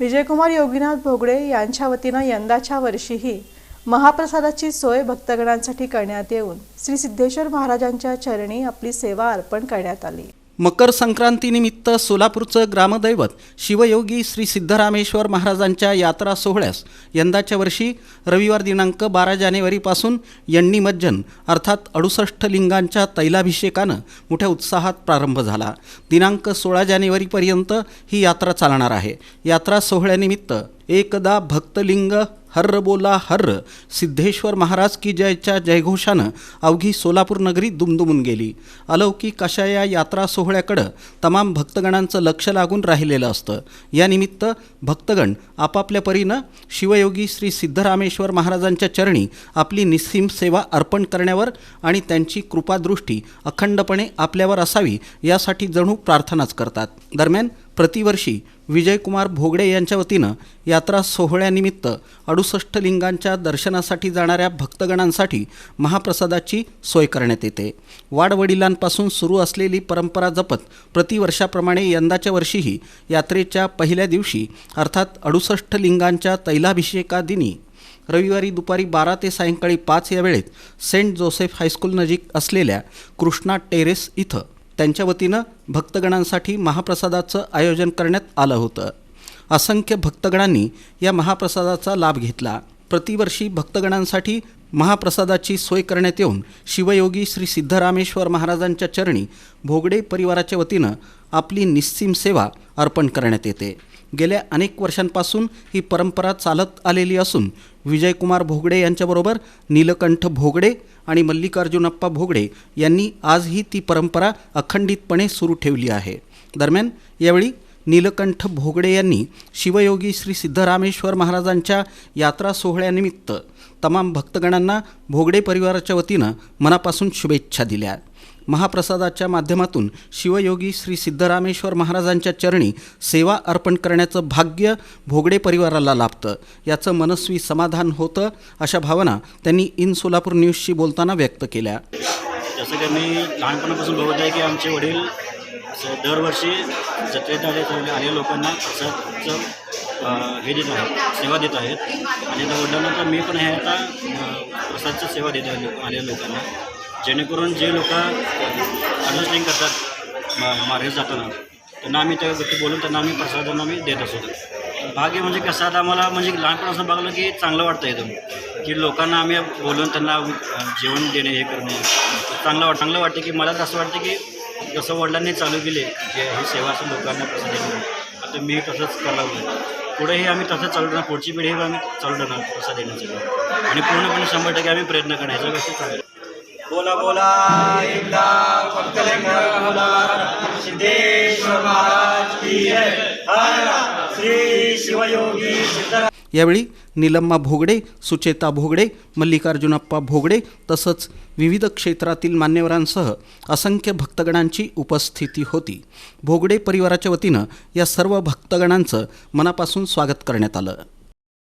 विजयकुमार योगीनाथ भोगडे यांच्या वतीनं यंदाच्या वर्षीही महाप्रसादाची सोय भक्तगणांसाठी करण्यात येऊन श्री सिद्धेश्वर महाराजांच्या चरणी आपली सेवा अर्पण करण्यात आली। मकर संक्रांतीनिमित्त सोलापूरचं ग्रामदैवत शिवयोगी श्री सिद्धरामेश्वर महाराजांच्या यात्रा सोहळ्यास यंदाच्या वर्षी रविवार दिनांक 12 जानेवारीपासून यन्निमज्जन अर्थात 68 लिंगांच्या तैलाभिषेकानं मोठ्या उत्साहात प्रारंभ झाला। दिनांक 16 जानेवारीपर्यंत ही यात्रा चालणार आहे। यात्रा सोहळ्यानिमित्त एकदा भक्तलिंग हर्र बोला हर्र सिद्धेश्वर महाराज की जयच्या जयघोषानं अवघी सोलापूर नगरी दुमदुमून गेली। अलौकिक अशा या यात्रा सोहळ्याकडं तमाम भक्तगणांचं लक्ष लागून राहिलेलं असतं। यानिमित्त भक्तगण आपापल्या परीनं शिवयोगी श्री सिद्धरामेश्वर महाराजांच्या चरणी आपली निस्सीम सेवा अर्पण करण्यावर आणि त्यांची कृपादृष्टी अखंडपणे आपल्यावर असावी यासाठी जणू प्रार्थनाच करतात। दरम्यान प्रतिवर्षी विजयकुमार भोगडे यांच्या वतीनं यात्रा सोहळ्यानिमित्त 68 लिंगांच्या दर्शनासाठी जाणाऱ्या भक्तगणांसाठी महाप्रसादाची सोय करण्यात येते। वाडवडिलांपासून सुरू असलेली परंपरा जपत प्रतिवर्षाप्रमाणे यंदाच्या वर्षीही यात्रेच्या पहिल्या दिवशी अर्थात 68 लिंगांच्या तैलाभिषेकादिनी रविवारी दुपारी 12 ते सायंकाळी 5 या वेळेत सेंट जोसेफ हायस्कूल नजीक असलेल्या कृष्णा टेरेस इथं त्यांच्या वतीनं भक्तगणांसाठी महाप्रसादाचं आयोजन करण्यात आलं होतं। असंख्य भक्तगणांनी या महाप्रसादाचा लाभ घेतला। प्रतिवर्षी भक्तगणांसाठी महाप्रसादाची सोय करण्यात येऊन शिवयोगी श्री सिद्धरामेश्वर महाराजांच्या चरणी भोगडे परिवाराच्या वतीनं आपली निस्सीम सेवा अर्पण करण्यात येते। गेल्या अनेक वर्षांपासून ही परंपरा चालत आलेली असून विजयकुमार भोगडे यांच्याबरोबर नीलकंठ भोगडे आणि मल्लिकार्जुनप्पा भोगडे यांनी आजही ती परंपरा अखंडितपणे सुरू ठेवली आहे। दरम्यान यावेळी नीलकंठ भोगडे यांनी शिवयोगी श्री सिद्धरामेश्वर महाराजांच्या यात्रा सोहळ्यानिमित्त तमाम भक्तगणांना भोगडे परिवाराच्या वतीनं मनापासून शुभेच्छा दिल्या। महाप्रसादाच्या माध्यमातून शिवयोगी श्री सिद्धरामेश्वर महाराजांच्या चरणी सेवा अर्पण करण्याचं भाग्य भोगडे परिवाराला लाभतं, याचं मनस्वी समाधान होतं अशा भावना त्यांनी इन सोलापूर न्यूजशी बोलताना व्यक्त केल्या। जसं की मी लहानपणापासून बघत आहे की आमचे वडील दरवर्षी जत्रेत आलेल्या लोकांना प्रसादचं हे देत आहेत, सेवा देत आहेत आणि त्या वडिलांनंतर मी पण हे आता प्रसादची सेवा देत आहे आलेल्या लोकांना, जेणेकरून जे लोक अंडरस्टँडिंग करतात मार्गे जाताना त्यांना आम्ही त्या गोष्टी बोलून त्यांना आम्ही प्रसादांना आम्ही देत असतो। भाग्य म्हणजे कसं आता आम्हाला म्हणजे लहानपणापासून बघलं की चांगलं वाटतं एकदम की लोकांना आम्ही बोलून त्यांना जेवण देणे हे करणे चांगलं वाटतं की मला असं वाटतं की जसं वडिलांनी चालू केले की ही सेवा असं लोकांना प्रसाद देणे, आता मी तसंच करावं पुढेही आम्ही तसंच चालू ठेवणार, पुढची पिढी आम्ही चालू ठेवणार प्रसाद देण्यासाठी आणि पूर्णपणे 100% आम्ही प्रयत्न करणार याच्या गोष्टी चांगल्या। बोला बोला एकदा भक्तलिंग बोला सिद्धेश्वर महाराज की जय, हर श्री शिवयोगी सिद्धराम। यावेळी नीलम्मा भोगडे, सुचेता भोगडे, मल्लिकार्जुनप्पा भोगडे तसंच विविध क्षेत्रातील मान्यवरांसह असंख्य भक्तगणांची उपस्थिती होती। भोगडे परिवाराच्या वतीनं या सर्व भक्तगणांचं मनापासून स्वागत करण्यात आलं।